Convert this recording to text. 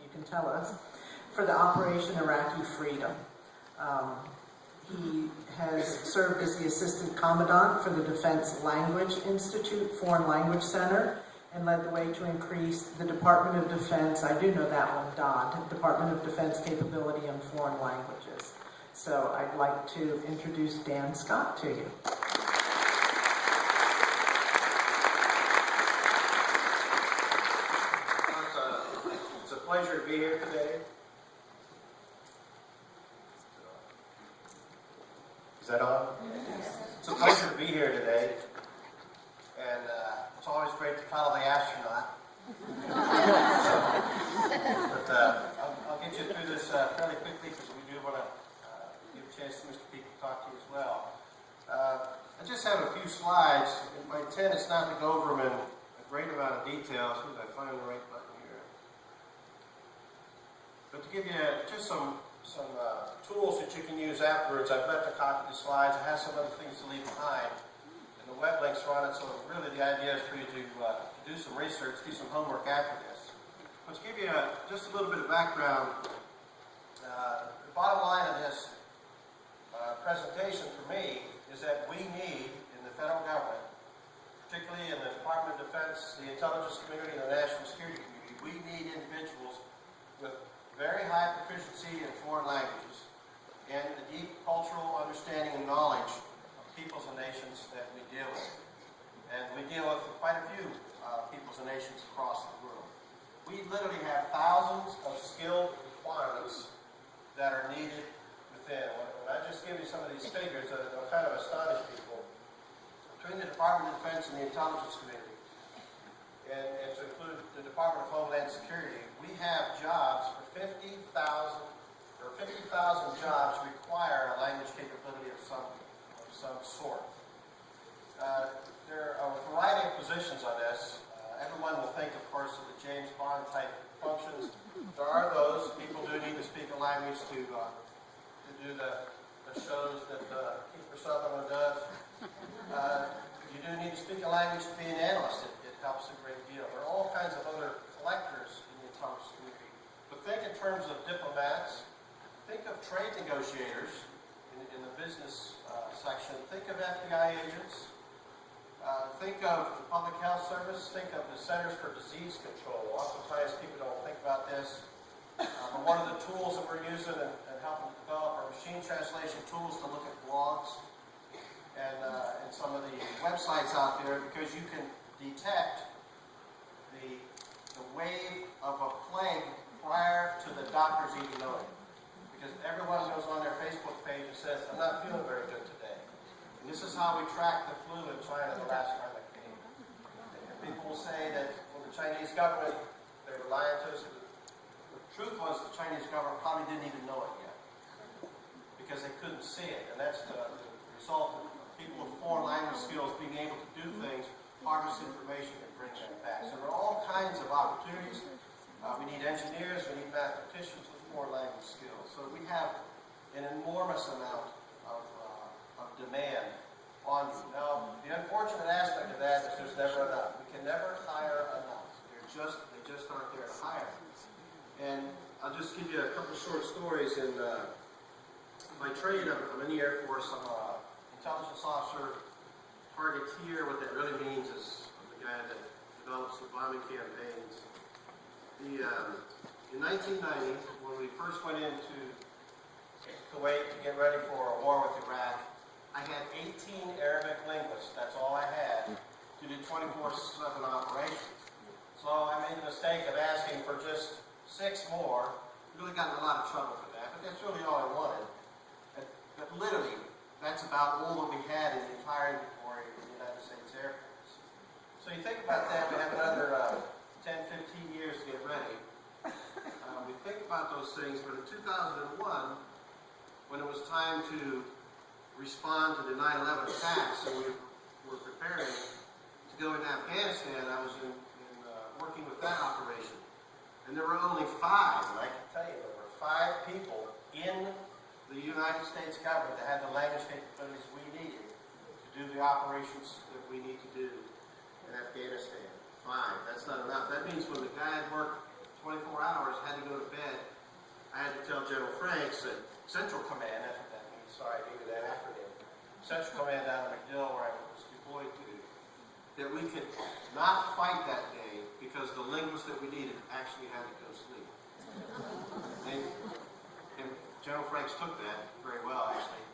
you can tell us, for the Operation Iraqi Freedom. He has served as the Assistant Commandant for the Defense Language Institute Foreign Language Center and led the way to increase the Department of Defense, I do know that one, DOD, Department of Defense capability in foreign languages. So I'd like to introduce Dan Scott to you. It's a pleasure to be here today. Is that on? Yes. It's a pleasure to be here today. And it's always great to follow the astronaut. I'll get you through this fairly quickly because we do want to give a chance to Mr. Peake to talk to you as well. I just have a few slides. My intent is not to go over them in a great amount of detail. As soon as I find the right button here. But to give you just some tools that you can use afterwards. I've left a copy of the slides. I have some other things to leave behind. And the web links are on it, so really the idea is for you to do some research, do some homework after this. But to give you just a little bit of background, the bottom line of this presentation for me is that we need, in the federal government, particularly in the Department of Defense, the intelligence community, and the national security community, we need individuals with very high proficiency in foreign languages and a deep cultural understanding and knowledge of peoples and nations that we deal with. And we deal with quite a few peoples and nations across the world. We literally have thousands of skilled requirements that are needed within. When I just give you some of these figures, they'll kind of astonish people. Between the Department of Defense and the intelligence community, and to include the Department of Homeland Security, we have jobs for 50,000 jobs require a language capability of some sort. There are a variety of positions on this. Everyone will think, of course, of the James Bond type functions. There are those. People do need to speak a language to do the shows that Kiefer Sutherland does. You do need to speak a language to be an analyst. It helps a great deal. There are all kinds of other collectors in the intelligence community. But think in terms of diplomats. Think of trade negotiators in the business section. Think of FBI agents. Think of the Public Health Service. Think of the Centers for Disease Control. Oftentimes people don't think about this. But one of the tools that we're using and helping develop are machine translation tools to look at blogs and some of the websites out there, because you can detect the wave of a plague prior to the doctors even knowing. Because everyone goes on their Facebook page and says, I'm not feeling very good today. And this is how we tracked the flu in China the last time it came. And people will say that, well, the Chinese government, they were lying to us. The truth was the Chinese government probably didn't even know it yet, because they couldn't see it. And that's the result of people with foreign language skills being able to do things, harvest information, and bring that back. So there are all kinds of opportunities. We need engineers, we need mathematicians with foreign language skills. So we have an enormous amount of demand on you. Now, the unfortunate aspect of that is there's never enough. We can never hire enough. They just aren't there to hire. And I'll just give you a couple short stories. In my trade, I'm in the Air Force. I'm an intelligence officer, targeteer. What that really means is I'm the guy that develops the bombing campaigns. In 1990, when we first went into Kuwait to get ready for a war with Iraq, I had 18 Arabic linguists. That's all I had to do 24/7 operations. So I made the mistake of asking for just 6 more. Really got in a lot of trouble for that, but that's really all I wanted. But literally, that's about all that we had in the entire inventory of the United States Air Force. So you think about that, we have another 10, 15 years to get ready. We think about those things, but in 2001, when it was time to respond to the 9/11 attacks, and we were preparing to go into Afghanistan, I was working with that operation. And there were only 5, and I can tell you there were 5 people in the United States government that had the language capabilities we needed to do the operations that we need to do in Afghanistan. 5. That's not enough. That means when the guy had worked 24 hours, had to go to Central Command, that's what that means, sorry, I gave you that acronym. Central Command down in McDill, where I was deployed to, that we could not fight that day because the linguist that we needed actually had to go sleep. And General Franks took that very well, actually.